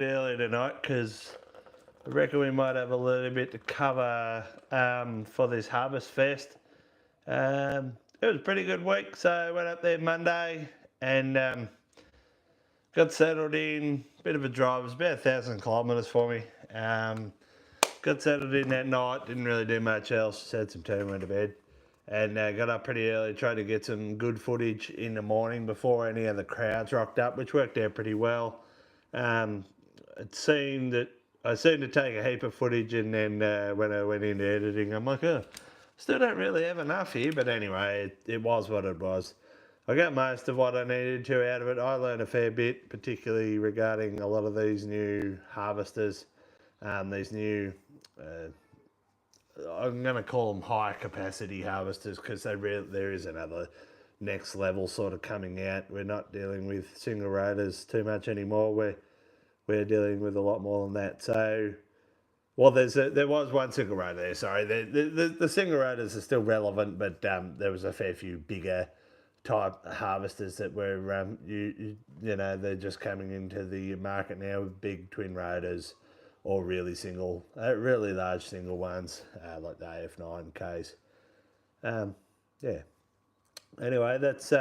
early tonight because I reckon we might have a little bit to cover for this Harvestfest. It was a pretty good week, so I went up there Monday and got settled in. Bit of a drive, it was about 1,000 kilometres for me. Got settled in that night, didn't really do much else, just had some tea and went to bed. And got up pretty early, tried to get some good footage in the morning before any of the crowds rocked up, which worked out pretty well. Um, it seemed that I seemed to take a heap of footage, and then when I went into editing, I'm like, oh, still don't really have enough here. But anyway, it was what it was. I got most of what I needed to out of it. I learned a fair bit, particularly regarding a lot of these new harvesters, these new. I'm going to call them high capacity harvesters because there is another next level sort of coming out. We're not dealing with single rotors too much anymore. We're dealing with a lot more than that. So, well, there was one single rotor there. Sorry, the single rotors are still relevant, but there was a fair few bigger type harvesters that were you know, they're just coming into the market now with big twin rotors or really large single ones like the AF9 case. Yeah. Anyway, that's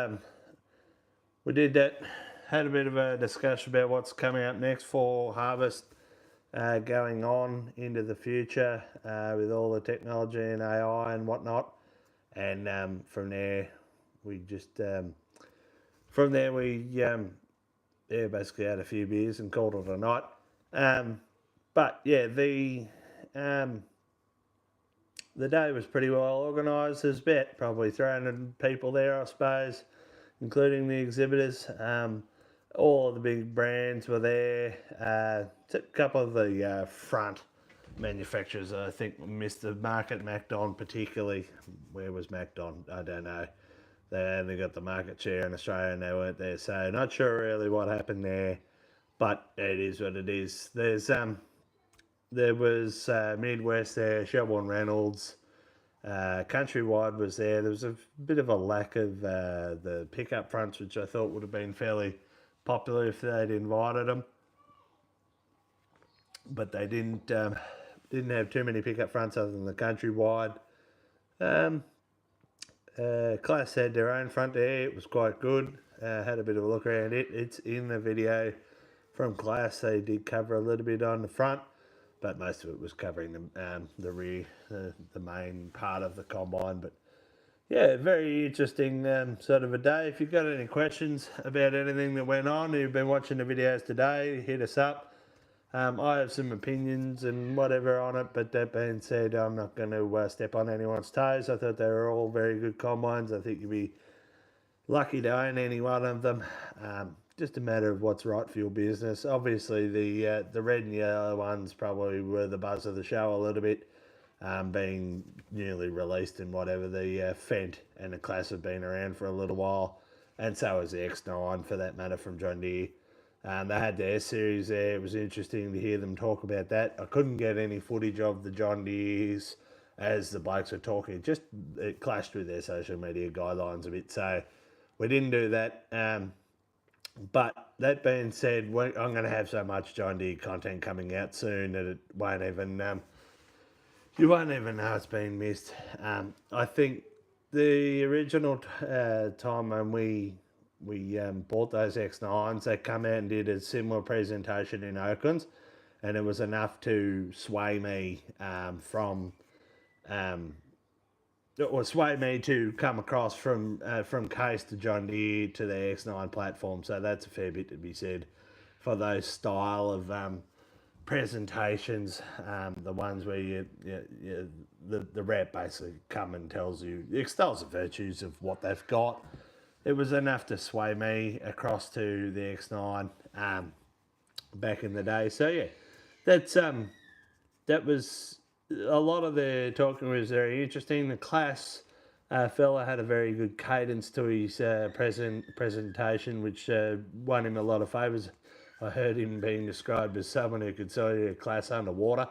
we did that. Had a bit of a discussion about what's coming up next for harvest, going on into the future with all the technology and AI and whatnot. And from there, we just basically had a few beers and called it a night. But yeah, the day was pretty well organised. There's about probably 300 people there, I suppose, including the exhibitors. All of the big brands were there. A couple of the front manufacturers, I think, missed the market. MacDon particularly. Where was MacDon? I don't know. They only got the market share in Australia and they weren't there. So not sure really what happened there, but it is what it is. There was Midwest there, Shelbourne Reynolds, Countrywide was there. There was a bit of a lack of the pickup fronts, which I thought would have been fairly popular if they'd invited them, but they didn't have too many pickup fronts other than the Countrywide. Class had their own front there. It was quite good. Had a bit of a look around it. It's in the video from Class. They did cover a little bit on the front, but most of it was covering the rear, the main part of the combine. But yeah, very interesting sort of a day. If you've got any questions about anything that went on, you've been watching the videos today, hit us up. I have some opinions and whatever on it, but that being said, I'm not going to step on anyone's toes. I thought they were all very good combines. I think you'd be lucky to own any one of them. Just a matter of what's right for your business. Obviously, the red and yellow ones probably were the buzz of the show a little bit, being newly released and whatever. The Fendt and the Class have been around for a little while, and so has the X9 for that matter from John Deere. They had their series there. It was interesting to hear them talk about that. I couldn't get any footage of the John Deere's as the blokes were talking. It clashed with their social media guidelines a bit, so we didn't do that. But that being said, I'm going to have so much John Deere content coming out soon that it won't even you won't even know it's been missed. I think the original time when we bought those X9s, they come out and did a similar presentation in Oaklands, and it was enough to sway me sway me to come across from Case to John Deere to the X9 platform. So that's a fair bit to be said for those style of presentations, the ones where the rep basically come and tells you, extols the virtues of what they've got. It was enough to sway me across to the X9 back in the day. So yeah, that was a lot of the talking was very interesting. The Class fella had a very good cadence to his presentation, which won him a lot of favours. I heard him being described as someone who could sell you a Class underwater,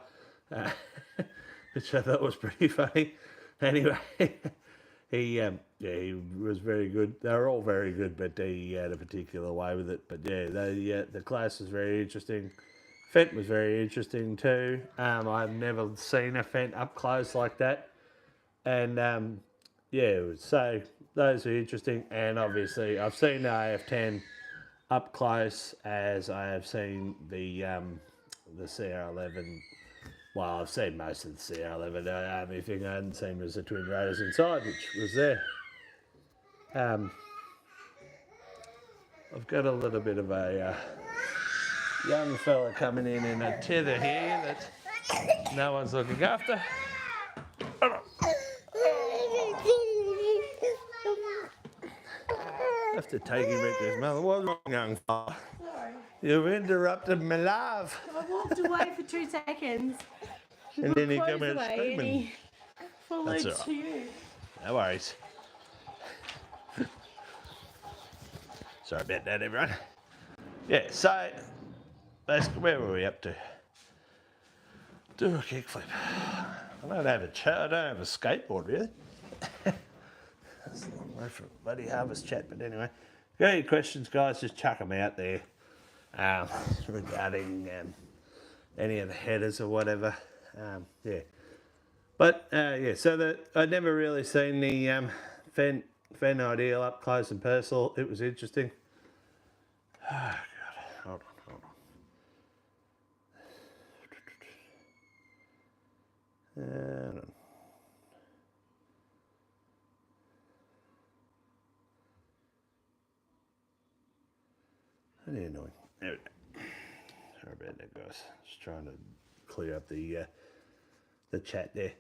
which I thought was pretty funny. Anyway, he was very good. They were all very good, but he had a particular way with it. But yeah, the Class is very interesting. Fent was very interesting too. I've never seen a Fent up close like that. And so those are interesting. And obviously, I've seen the AF10 up close as I have seen the CR11. Well, I've seen most of the CR11. The only thing I hadn't seen was the twin rotors inside, which was there. I've got a little bit of a young fella coming in a tether here that no one's looking after. I have to take him back to his mother. What's wrong, young fella? You've interrupted my love. I walked away for 2 seconds. And then he came out screaming. And he followed That's all right. to you. No worries. Sorry about that, everyone. Yeah, so basically, where were we up to? Do a kickflip. I don't have a skateboard really. That's a long way from bloody Harvest chat, but anyway. If you got any questions, guys, just chuck them out there regarding any of the headers or whatever. Yeah. But so I'd never really seen the Fen Ideal up close and personal. It was interesting. Oh, God. Hold on. Pretty annoying. There we go. Sorry about that, guys. Just trying to clear up the chat there.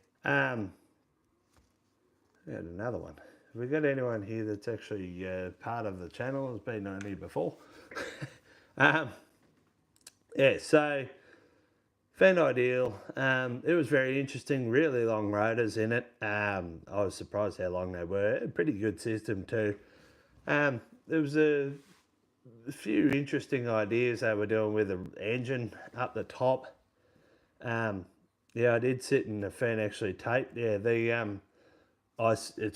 We had another one. Have we got anyone here that's actually part of the channel, has been on here before? So Fen Ideal. It was very interesting, really long rotors in it. I was surprised how long they were. A pretty good system too. There was a few interesting ideas they were doing with the engine up the top. I did sit in the Fen actually taped. It's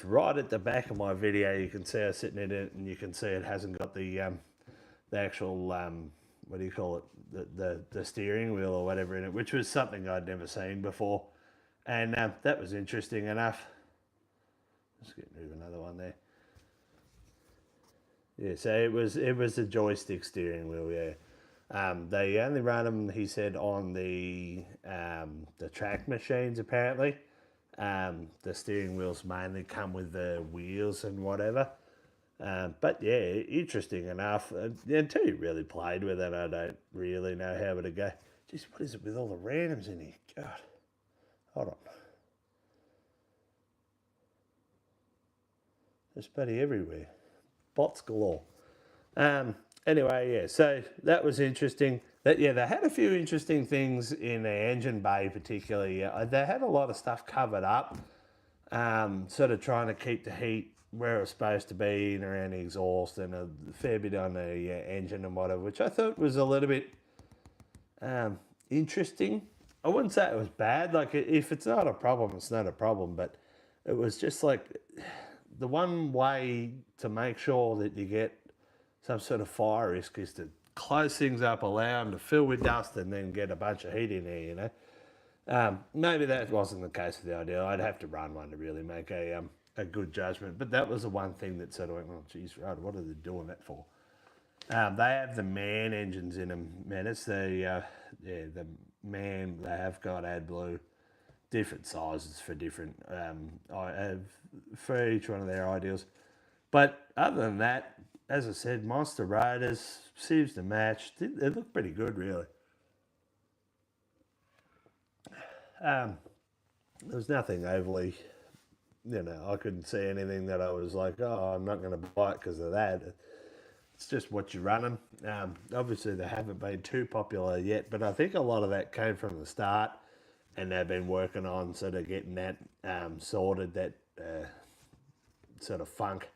right at the back of my video. You can see I was sitting in it, and you can see it hasn't got the actual what do you call it, the steering wheel or whatever in it, which was something I'd never seen before, and that was interesting enough. Let's get rid of another one there. Yeah, so it was a joystick steering wheel. Yeah, they only run them, he said, on the track machines apparently. The steering wheels mainly come with the wheels and whatever. But yeah, interesting enough. Until you really played with it, I don't really know how to go. Jeez, what is it with all the randoms in here? God, hold on. There's buddy everywhere. Bots galore. Anyway, yeah, so that was interesting. They had a few interesting things in the engine bay particularly. They had a lot of stuff covered up, sort of trying to keep the heat where it was supposed to be and around the exhaust, and a fair bit on the engine and whatever, which I thought was a little bit interesting. I wouldn't say it was bad. Like, if it's not a problem, it's not a problem, but it was just like the one way to make sure that you get some sort of fire risk is to close things up, allow them to fill with dust, and then get a bunch of heat in there, you know. Maybe that wasn't the case with the Ideal. I'd have to run one to really make a good judgment. But that was the one thing that sort of went, oh, geez, right, what are they doing that for? They have the MAN engines in them, man. It's the MAN. They have got AdBlue, different sizes for different for each one of their Ideals. But other than that, as I said, Monster Raiders seems to match. They look pretty good, really. There was nothing overly, I couldn't see anything that I was like, oh, I'm not going to buy it because of that. It's just what you're running. Obviously, they haven't been too popular yet, but I think a lot of that came from the start, and they've been working on sort of getting that sorted, that sort of funk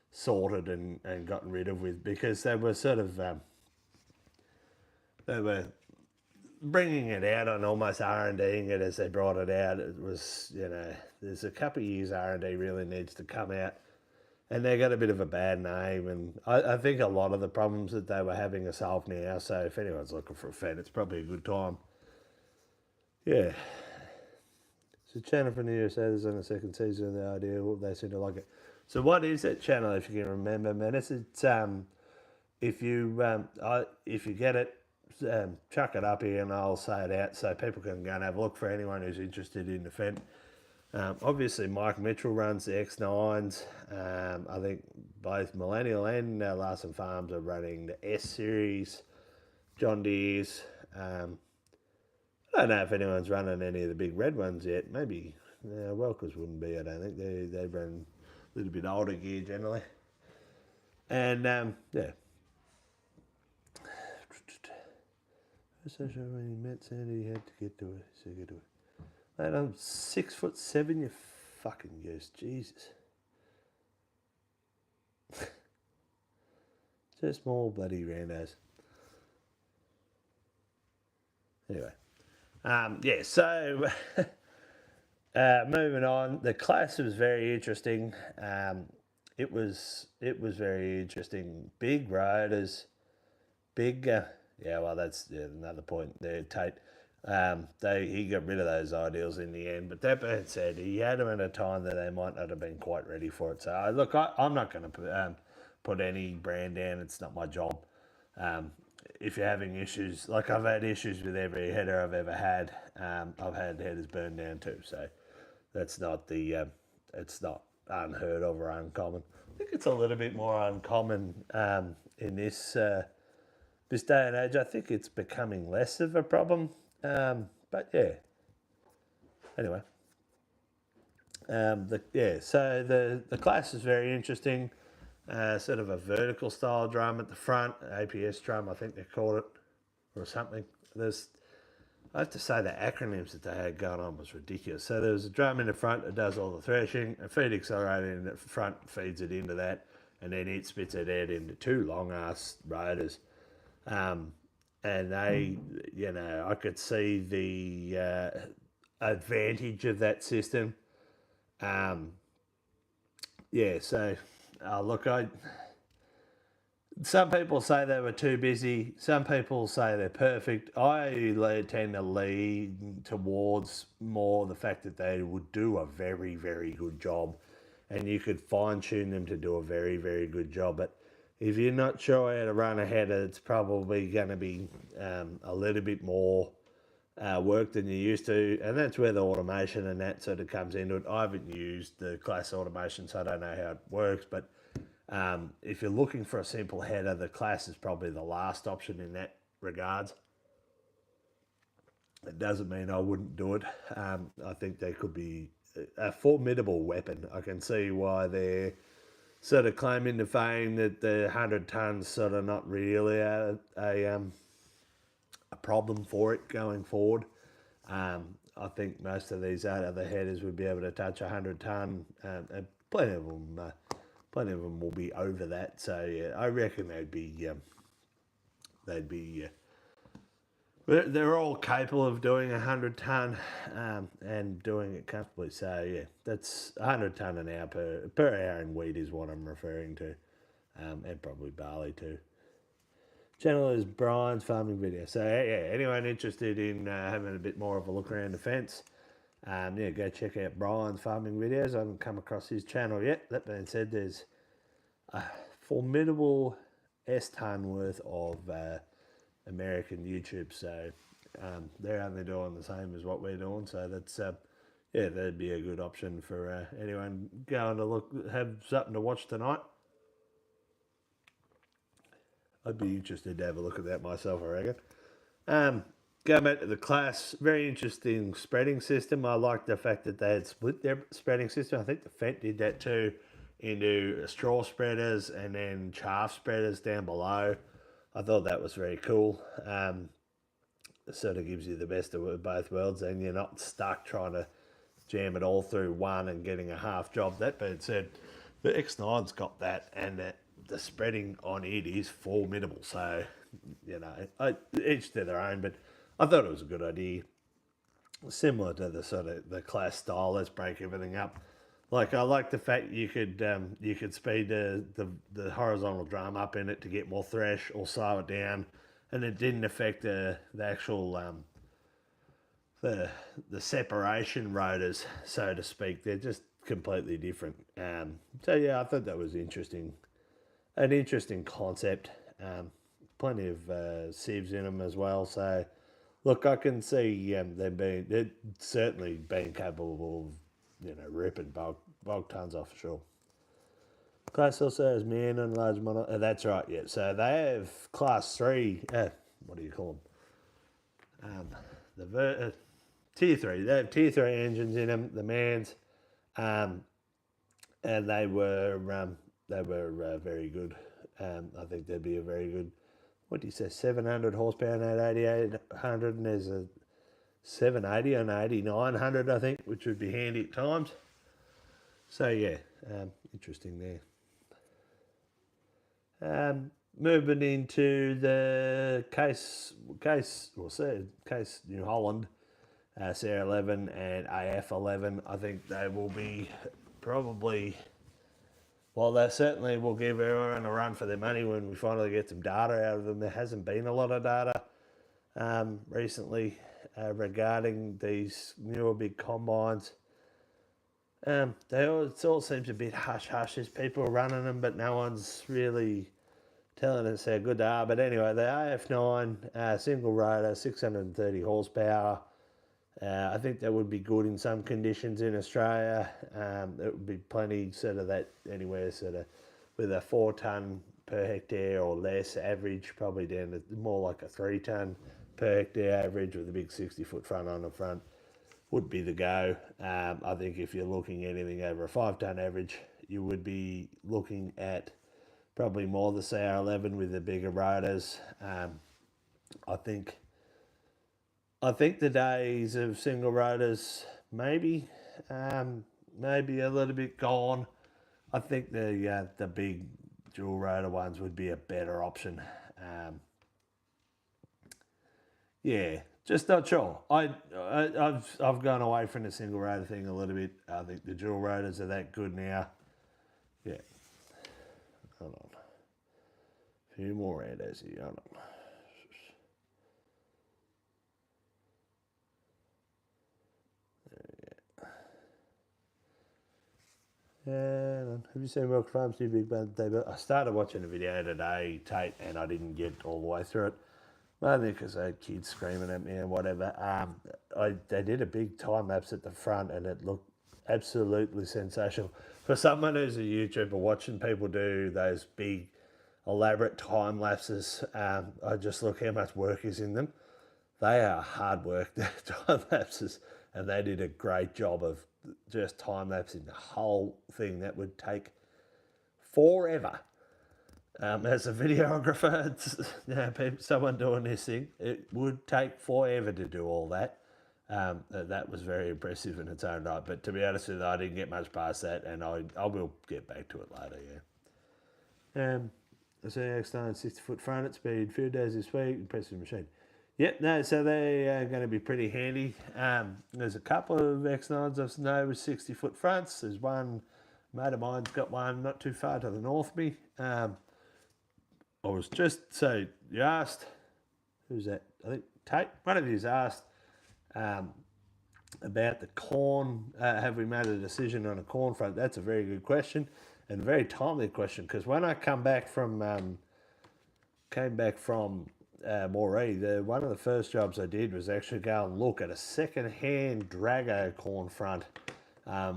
sorted and gotten rid of with, because they were sort of they were bringing it out on almost R&Ding it as they brought it out. It was, there's a couple of years R&D really needs to come out and they got a bit of a bad name. And I think a lot of the problems that they were having are solved now. So if anyone's looking for a Fed, it's probably a good time. Yeah. So channel from the USA is on the second season of the idea. Well, they seem to like it. So what is that channel? If you can remember, Menace, it's if you get it, chuck it up here and I'll say it out so people can go and have a look for anyone who's interested in the Fed. Obviously, Mike Mitchell runs the X9s. I think both Millennial and Larson Farms are running the S series, John Deere's. I don't know if anyone's running any of the big red ones yet. Maybe Welkers wouldn't be. I don't think they run a little bit older gear generally. And yeah. So when he met Sandy, he had to get to it. So get to it. Mate, I'm 6'7", you fucking goose. Jesus. Just small bloody randos. Anyway. Yeah, so moving on. The class was very interesting. It was very interesting. Big riders, big. Yeah, well, that's another point there, Tate. He got rid of those ideals in the end, but that being said, he had them at a time that they might not have been quite ready for it. So look, I'm not going to put any brand down. It's not my job. If you're having issues, like I've had issues with every header I've ever had. I've had headers burned down too. So that's not it's not unheard of or uncommon. I think it's a little bit more uncommon in this this day and age. I think it's becoming less of a problem. But yeah. Anyway. So the class is very interesting. Sort of a vertical style drum at the front, APS drum, I think they called it, or something. I have to say the acronyms that they had going on was ridiculous. So there's a drum in the front that does all the threshing, a feed accelerator in the front feeds it into that, and then it spits it out into two long ass rotors. And they, I could see the advantage of that system. Some people say they were too busy. Some people say they're perfect. I tend to lean towards more the fact that they would do a very, very good job, and you could fine tune them to do a very, very good job. But if you're not sure how to run a header, it's probably going to be a little bit more work than you used to, and that's where the automation and that sort of comes into it. I haven't used the class automation, so I don't know how it works, but if you're looking for a simple header, the class is probably the last option in that regards. It doesn't mean I wouldn't do it. I think they could be a formidable weapon. I can see why they're sort of claiming the fame that the 100 tons sort of not really a problem for it going forward. I think most of these other headers would be able to touch 100 ton, and plenty of them will be over that. So yeah, I reckon they're all capable of doing 100 ton and doing it comfortably. So yeah, that's 100 ton an hour per hour in wheat is what I'm referring to, and probably barley too. Channel is Brian's farming video. So yeah, anyone interested in having a bit more of a look around the fence, go check out Brian's farming videos. I haven't come across his channel yet. That being said, there's a formidable S-ton worth of American YouTube, so they're only doing the same as what we're doing. So that's that'd be a good option for anyone going to have something to watch tonight. I'd be interested to have a look at that myself, I reckon. Going back to the class, very interesting spreading system. I like the fact that they had split their spreading system. I think the Fent did that too, into straw spreaders and then chaff spreaders down below. I thought that was very cool. It sort of gives you the best of both worlds, and you're not stuck trying to jam it all through one and getting a half job. That being said, the X9's got that, and the spreading on it is formidable. So, each to their own, but I thought it was a good idea. Similar to the sort of the class style, let's break everything up. Like I like the fact you could speed the horizontal drum up in it to get more thresh or slow it down, and it didn't affect the actual the the separation rotors, so to speak. They're just completely different. So yeah, I thought that was interesting, an interesting concept. Plenty of sieves in them as well. So look, I can see them being it certainly being capable of ripping bulk tons off for sure. Class also has man and large mono. That's right. Yeah. So they have class three. What do you call them? The tier three. They have tier three engines in them. The mans, um, and they were very good. I think they'd be a very good. What do you say? 700 horsepower and that 8800, and there's a 780 and 8900, I think, which would be handy at times. So yeah, interesting there. Moving into the case New Holland, CR11 and AF11. I think they will be probably. Well, they certainly will give everyone a run for their money when we finally get some data out of them. There hasn't been a lot of data recently regarding these newer big combines. It all seems a bit hush hush. There's people running them, but no one's really telling us how good they are. But anyway, the AF9 single rotor, 630 horsepower. I think that would be good in some conditions in Australia. It would be plenty sort of that anywhere sort of with a 4 tonne per hectare or less average, probably down to more like a 3 tonne per hectare average with a big 60-foot front on the front would be the go. I think if you're looking at anything over a 5 tonne average, you would be looking at probably more the CR11 with the bigger rotors. I think the days of single rotors maybe a little bit gone. I think the big dual rotor ones would be a better option. Yeah, just not sure. I've gone away from the single rotor thing a little bit. I think the dual rotors are that good now. Yeah. Hold on. A few more randos here. Hold on. Have you seen Milk Farm's new Big Band debut? I started watching the video today, Tate, and I didn't get all the way through it. Mainly because I had kids screaming at me and whatever. They did a big time lapse at the front, and it looked absolutely sensational. For someone who's a YouTuber watching people do those big, elaborate time lapses, I just look how much work is in them. They are hard work, the time lapses, and they did a great job of just time lapsing the whole thing. That would take forever. As a videographer, someone doing this thing, it would take forever to do all that. That was very impressive in its own right. But to be honest with you, I didn't get much past that, and I will get back to it later, yeah. I see X9 60-foot front at speed, few days this week, impressive machine. Yep, no, so they are going to be pretty handy. There's a couple of X9s I've known with 60-foot fronts. There's one, mate of mine's got one not too far to the north of me. So you asked, who's that? I think Tate, one of you's asked about the corn. Have we made a decision on a corn front? That's a very good question and a very timely question, because when I came back from Moree, one of the first jobs I did was actually go and look at a second-hand Drago corn front,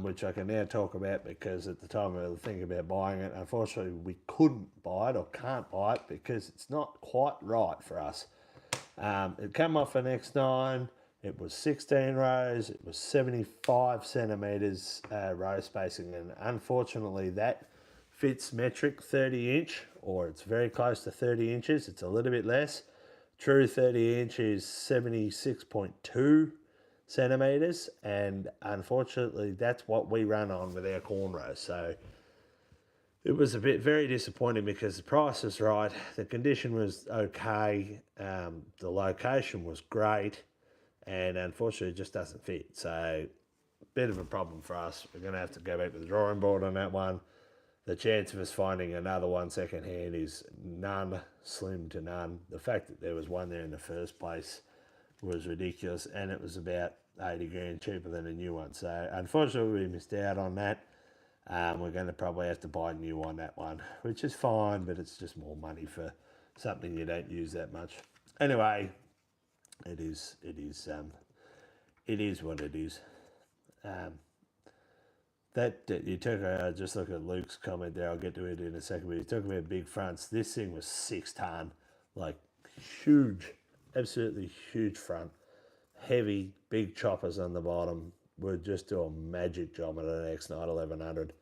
which I can now talk about because at the time I was thinking about buying it. Unfortunately, we couldn't buy it or can't buy it because it's not quite right for us. It came off an X9. It was 16 rows. It was 75 centimetres row spacing, and unfortunately that fits metric 30 inch, or it's very close to 30 inches. It's a little bit less. True 30 inch is 76.2 centimetres, and unfortunately that's what we run on with our corn rows. So it was very disappointing because the price was right, the condition was okay, the location was great, and unfortunately it just doesn't fit. So bit of a problem for us. We're going to have to go back to the drawing board on that one. The chance of us finding another one second hand is none, slim to none. The fact that there was one there in the first place was ridiculous, and it was about 80 grand cheaper than a new one. So unfortunately, we missed out on that. We're going to probably have to buy new on that one, which is fine, but it's just more money for something you don't use that much. Anyway, it is what it is. That you took just look at Luke's comment there. I'll get to it in a second. But you talk about big fronts. This thing was 6 ton, like huge, absolutely huge front, heavy, big choppers on the bottom. Would just do a magic job at an X-Night 1100.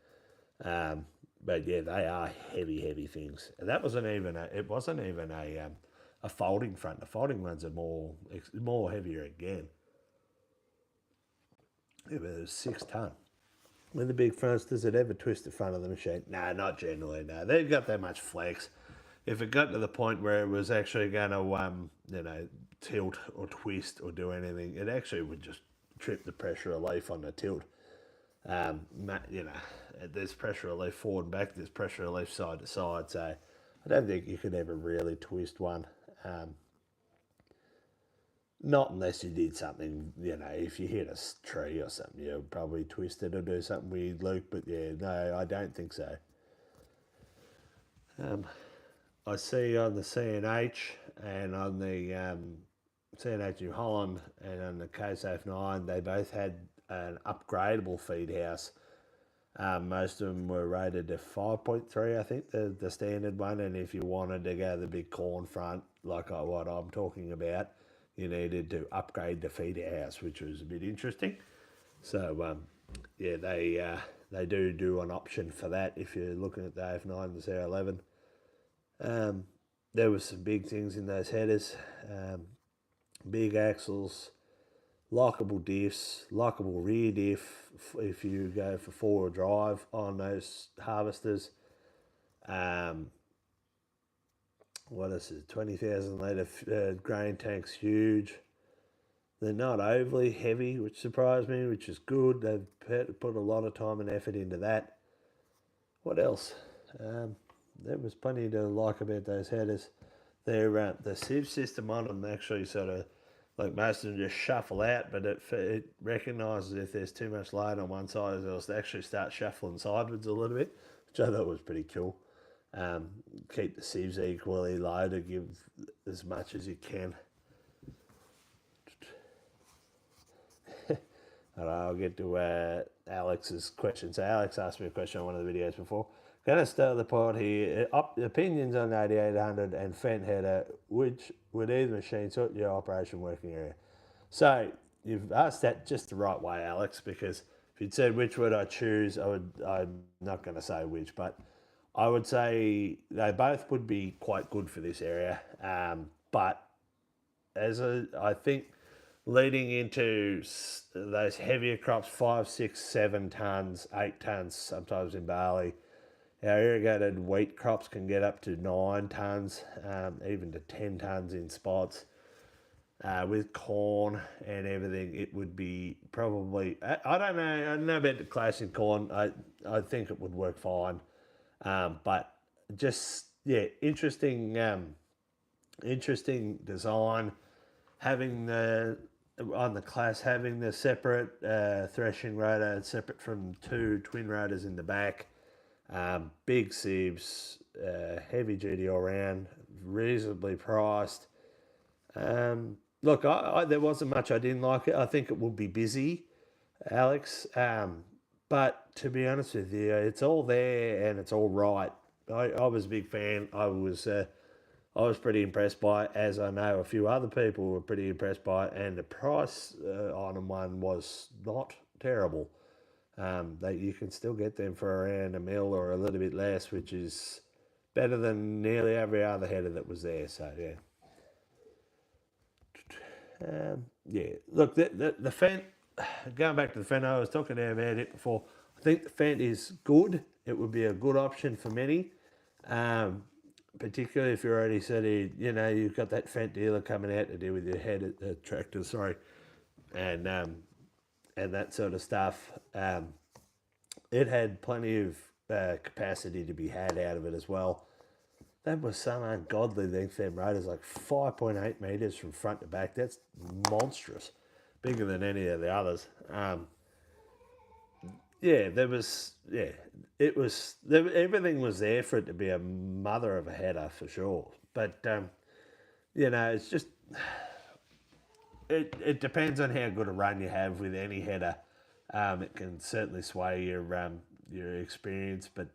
But yeah, they are heavy things. And that wasn't even a folding front. The folding ones are more heavier again. It was 6 ton. With the big fronts, does it ever twist the front of the machine? No, not generally. No, they've got that much flex. If it got to the point where it was actually going to, tilt or twist or do anything, it actually would just trip the pressure relief on the tilt. There's pressure relief forward and back. There's pressure relief side to side. So I don't think you could ever really twist one. Not unless you did something, if you hit a tree or something, you'll probably twist it or do something weird, Luke. But yeah, no, I don't think so. I see on the CNH and on the CNH New Holland and on the KSAF 9, they both had an upgradable feed house. Most of them were rated to 5.3, I think, the standard one. And if you wanted to go the big corn front, like what I'm talking about, you needed to upgrade the feeder house, which was a bit interesting. So, they do an option for that if you're looking at the F9 and the CR11. There was some big things in those headers. Big axles, lockable diffs, lockable rear diff if you go for four-wheel drive on those harvesters. What is it? 20,000 litre grain tanks, huge. They're not overly heavy, which surprised me, which is good. They've put a lot of time and effort into that. What else? There was plenty to like about those headers. The sieve system on them actually sort of, like most of them just shuffle out, but it recognises if there's too much load on one side, it'll actually start shuffling sideways a little bit, which I thought was pretty cool. Keep the sieves equally loaded, give as much as you can. I'll get to Alex's question. So Alex asked me a question on one of the videos before. Going to start the pod here. Opinions on the 8800 and Fendt header, which would either machine suit your operation working area? So you've asked that just the right way, Alex, because if you'd said which would I choose, I'm not going to say which, but I would say they both would be quite good for this area. But I think leading into those heavier crops, 5, 6, 7 tons, 8 tons, sometimes in barley, our irrigated wheat crops can get up to 9 tons, even to 10 tons in spots. With corn and everything, it would be probably, I don't know about the class in corn. I think it would work fine. But just, interesting design. Having on the class, having the separate threshing rotor, separate from 2 twin rotors in the back. Big sieves, heavy duty all round, reasonably priced. Look, there wasn't much I didn't like it. I think it will be busy, Alex. But to be honest with you, it's all there and it's all right. I was a big fan. I was pretty impressed by it, as I know a few other people were pretty impressed by it, and the price on one was not terrible. You can still get them for around $1 million or a little bit less, which is better than nearly every other header that was there. So Look, the Fendt. Going back to the Fendt, I was talking about it before. I think the Fendt is good. It would be a good option for many, particularly if you're already you've got that Fendt dealer coming out to deal with your head tractor, and and that sort of stuff. It had plenty of capacity to be had out of it as well. That was some ungodly length, them rotors, like 5.8 metres from front to back. That's monstrous. Bigger than any of the others. Everything was there for it to be a mother of a header for sure. But, it's just, it depends on how good a run you have with any header. It can certainly sway your experience, but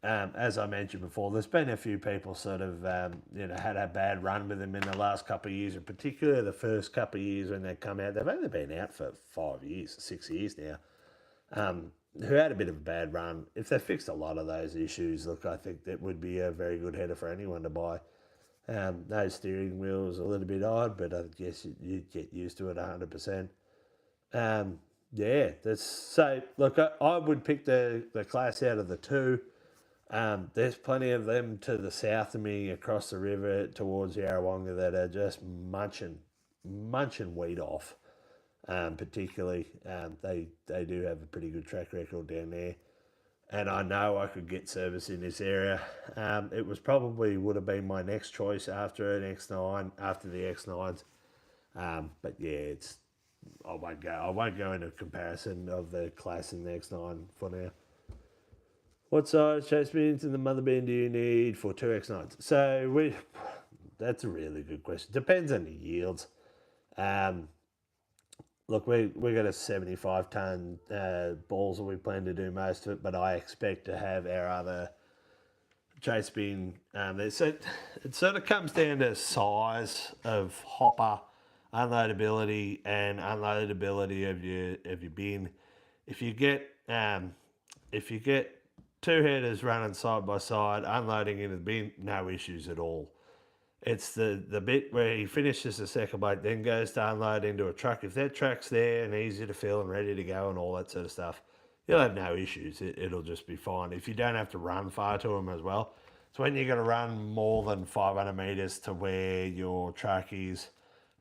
as I mentioned before, there's been a few people sort of had a bad run with them in the last couple of years, in particular the first couple of years when they come out. They've only been out for 5 years, 6 years now. Who had a bit of a bad run. If they fixed a lot of those issues, look, I think that would be a very good header for anyone to buy. No steering wheel is a little bit odd, but I guess you'd get used to it 100%. That's so. Look, I would pick the class out of the two. There's plenty of them to the south of me across the river towards Yarrawonga that are just munching wheat off. Particularly, they do have a pretty good track record down there. And I know I could get service in this area. It would have been my next choice after an X9, after the X9s. But yeah, I won't go into a comparison of the class and the X9 for now. What size chase bins in the mother bin do you need for 2 X9s? So that's a really good question. Depends on the yields. Look, we got a 75 ton balls and we plan to do most of it, but I expect to have our other chase bin there. So it sort of comes down to size of hopper, unloadability, and unloadability of your bin. If you get two headers running side by side, unloading into the bin, no issues at all. It's the bit where he finishes the second boat, then goes to unload into a truck. If that truck's there and easy to fill and ready to go and all that sort of stuff, you'll have no issues. It'll just be fine. If you don't have to run far to them as well. So when you're going to run more than 500 metres to where your truck is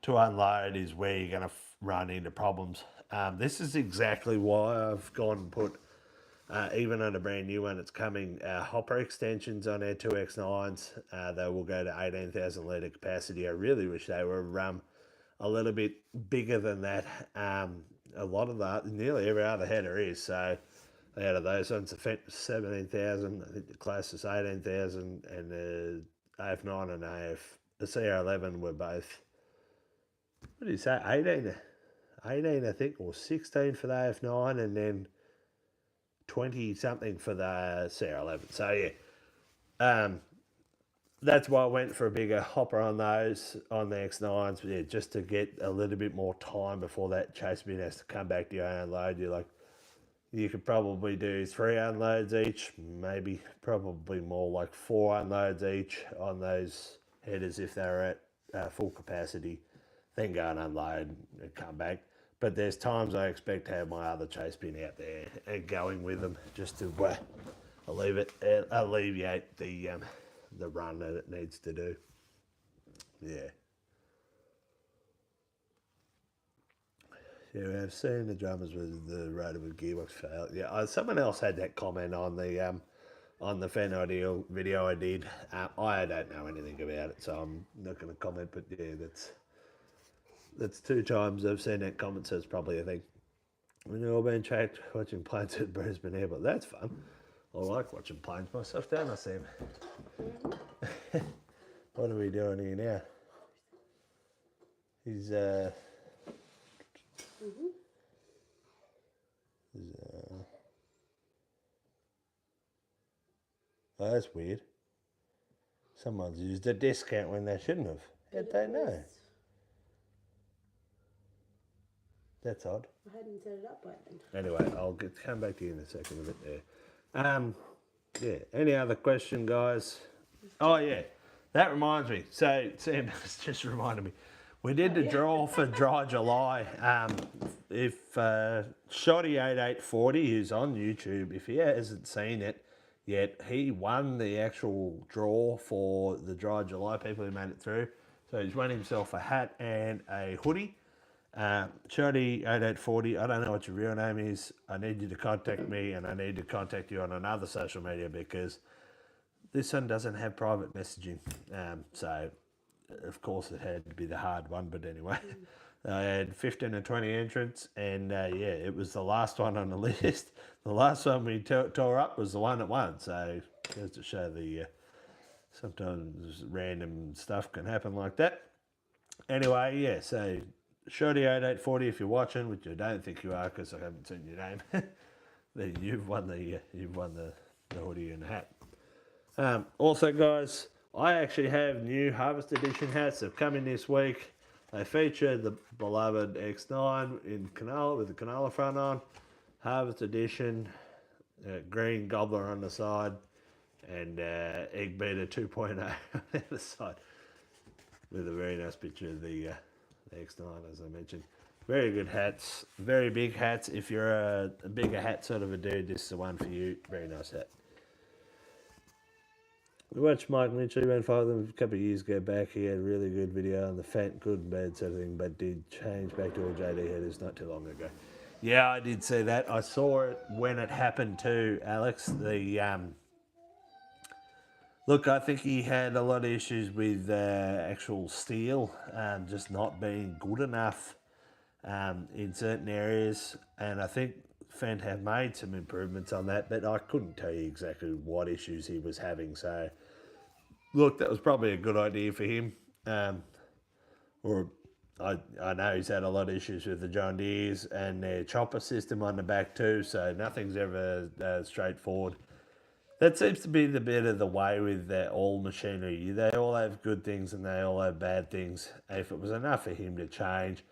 to unload is where you're going to run into problems. This is exactly why I've gone and put, even on a brand new one that's coming, hopper extensions on our 2X9s. They will go to 18,000 litre capacity. I really wish they were a little bit bigger than that. A lot of that, nearly every other header is. So out of those ones, the Fendt was 17,000. I think the class is 18,000, and the AF9 and the CR11 were both, what did you say, 18 I think, or 16 for the AF9, and then 20 something for the CR11. So yeah, that's why I went for a bigger hopper on those, on the X9s, yeah, just to get a little bit more time before that chase bin has to come back to your unload. You could probably do 3 unloads each, maybe probably more like 4 unloads each on those headers if they're at full capacity, then go and unload and come back. But there's times I expect to have my other chase bin out there and going with them just to alleviate the run that it needs to do. Yeah. Yeah, I've seen the drummers with the rotor with gearbox fail. Yeah, someone else had that comment on the Fan Ideal video I did. I don't know anything about it, so I'm not going to comment. But yeah, that's 2 times I've seen that comment, so it's probably a thing. We've all been tracked watching planes at Brisbane Airport. That's fun. I like watching planes myself, don't I, Sam? What are we doing here now? He's oh, that's weird. Someone's used a discount when they shouldn't have. How'd they know? That's odd. I hadn't set it up right then. Anyway, I'll come back to you in a second with it there. Yeah, any other question, guys? Oh, yeah, that reminds me. So, Sam has just reminded me. We did the draw for Dry July. If Shoddy8840, who's on YouTube, if he hasn't seen it yet, he won the actual draw for the Dry July, people who made it through. So he's won himself a hat and a hoodie. Shorty 8840, I don't know what your real name is. I need you to contact me, and I need to contact you on another social media because this one doesn't have private messaging. So, of course, it had to be the hard one, but anyway. I had 15 and 20 entrants, and yeah, it was the last one on the list. The last one we tore up was the one that won. So, just to show the sometimes random stuff can happen like that. Anyway, yeah, so Shorty 8840, if you're watching, which I don't think you are because I haven't seen your name, then you've won the hoodie and the hat. Also, guys, I actually have new Harvest Edition hats that have come in this week. They feature the beloved X9 in canola with the canola front on, Harvest Edition, green gobbler on the side, and Egg Beater 2.0 on the other side, with a very nice picture of the X9, as I mentioned. Very good hats, very big hats. If you're a bigger hat sort of a dude, this is the one for you. Very nice hat. We watched Mike Lynch, he went for them a couple of years ago back. He had a really good video on the fat, good and bad sort of thing, but did change back to all JD headers not too long ago. Yeah, I did see that. I saw it when it happened too, Alex. Look, I think he had a lot of issues with actual steel, just not being good enough in certain areas, and I think Fendt have made some improvements on that, but I couldn't tell you exactly what issues he was having. So, look, that was probably a good idea for him. Or I know he's had a lot of issues with the John Deeres and their chopper system on the back too, so nothing's ever straightforward. That seems to be the bit of the way with all machinery. They all have good things and they all have bad things. If it was enough for him to change,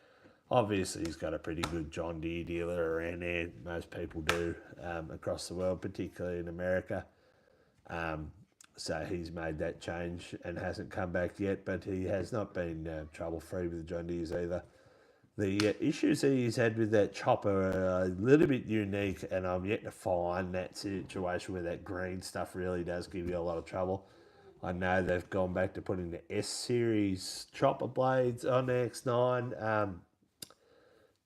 obviously he's got a pretty good John Deere dealer around there. Most people do across the world, particularly in America. So he's made that change and hasn't come back yet, but he has not been trouble-free with the John Deeres either. The issues that he's had with that chopper are a little bit unique, and I'm yet to find that situation where that green stuff really does give you a lot of trouble. I know they've gone back to putting the S-Series chopper blades on the X9.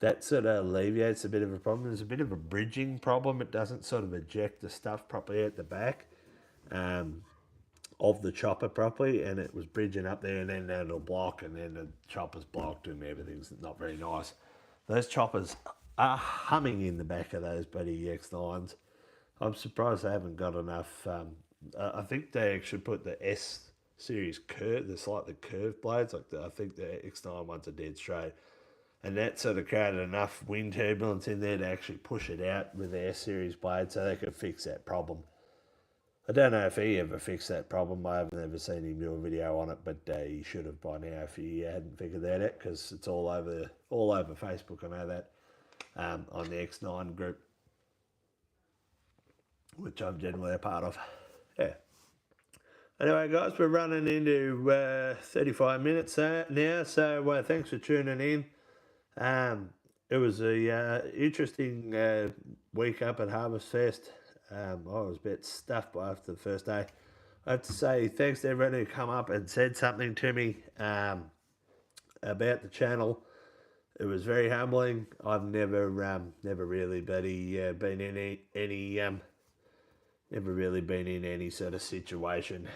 That sort of alleviates a bit of a problem. There's a bit of a bridging problem. It doesn't sort of eject the stuff properly at the back of the chopper properly, and it was bridging up there, and then it'll block, and then the chopper's blocked, and everything's not very nice. Those choppers are humming in the back of those bloody X9s. I'm surprised they haven't got enough. I think they actually put the S series curve, the slightly curved blades. I think the X9 ones are dead straight, and that sort of created enough wind turbulence in there to actually push it out with the S series blade, so they could fix that problem. I don't know if he ever fixed that problem. I haven't ever seen him do a video on it, but he should have by now if he hadn't figured that out, because it's all over Facebook. I know that on the X9 group, which I'm generally a part of. Yeah. Anyway, guys, we're running into 35 minutes now, so thanks for tuning in. It was a interesting week up at Harvestfest. I was a bit stuffed after the first day. I have to say thanks to everyone who come up and said something to me about the channel. It was very humbling. I've never really been in any sort of situation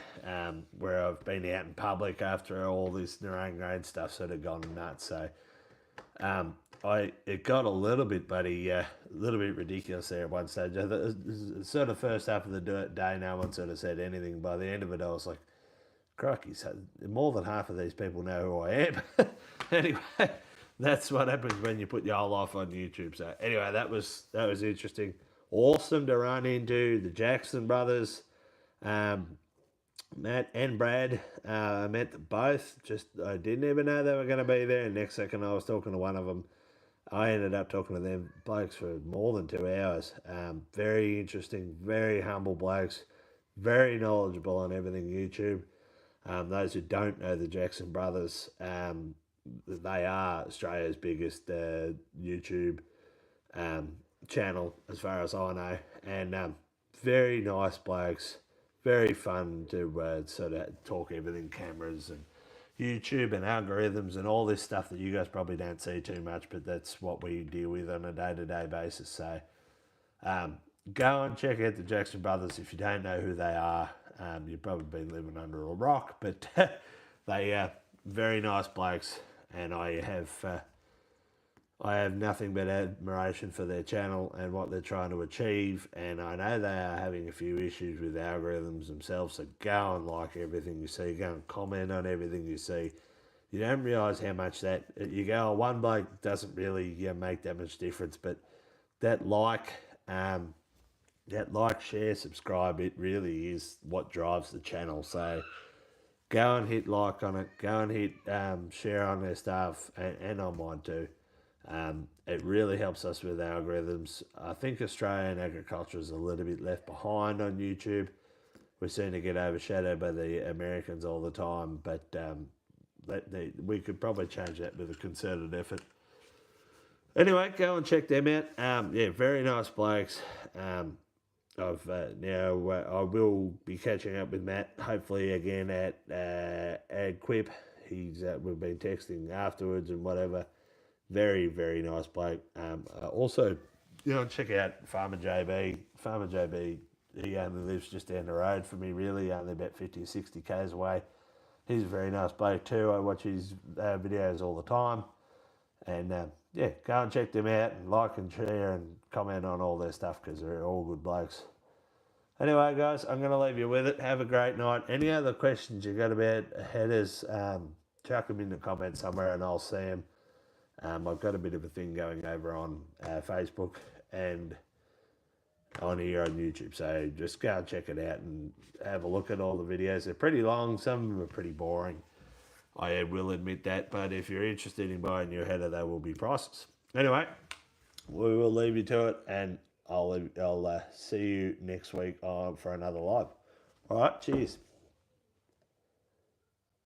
where I've been out in public after all this narang stuff sort of gone nuts. So it got a little bit ridiculous there at one stage. The sort of first half of the day, no one sort of said anything. By the end of it, I was like, crikey, so more than half of these people know who I am. Anyway, that's what happens when you put your whole life on YouTube. So anyway, that was interesting. Awesome to run into the Jackson brothers, Matt and Brad. I met them both. I didn't even know they were going to be there. And next second, I was talking to one of them. I ended up talking to them blokes for more than 2 hours. Very interesting, very humble blokes, very knowledgeable on everything YouTube. Those who don't know the Jackson brothers, they are Australia's biggest YouTube channel, as far as I know, and very nice blokes, very fun to sort of talk everything cameras and YouTube and algorithms and all this stuff that you guys probably don't see too much, but that's what we deal with on a day-to-day basis. So go and check out the Jackson Brothers if you don't know who they are. You've probably been living under a rock, but they very nice blokes, and I have nothing but admiration for their channel and what they're trying to achieve. And I know they are having a few issues with algorithms themselves. So go and like everything you see. Go and comment on everything you see. You don't realise how much that you go. Oh, one bloke doesn't really make that much difference, but that share, subscribe, it really is what drives the channel. So go and hit like on it. Go and hit share on their stuff and on mine too. It really helps us with algorithms. I think Australian agriculture is a little bit left behind on YouTube. We seem to get overshadowed by the Americans all the time, but we could probably change that with a concerted effort. Anyway, go and check them out. Very nice blokes. I will be catching up with Matt, hopefully again at AdQuip. We've been texting afterwards and whatever. Very, very nice bloke. Also, check out Farmer JB. Farmer JB, he only lives just down the road from me, really, only about 50 or 60 k's away. He's a very nice bloke too. I watch his videos all the time. And go and check them out and like and share and comment on all their stuff because they're all good blokes. Anyway, guys, I'm going to leave you with it. Have a great night. Any other questions you got about headers, chuck them in the comments somewhere and I'll see them. I've got a bit of a thing going over on Facebook and on here on YouTube. So just go and check it out and have a look at all the videos. They're pretty long. Some of them are pretty boring. I will admit that. But if you're interested in buying your header, they will be priceless. Anyway, we will leave you to it. And I'll see you next week for another live. All right, cheers.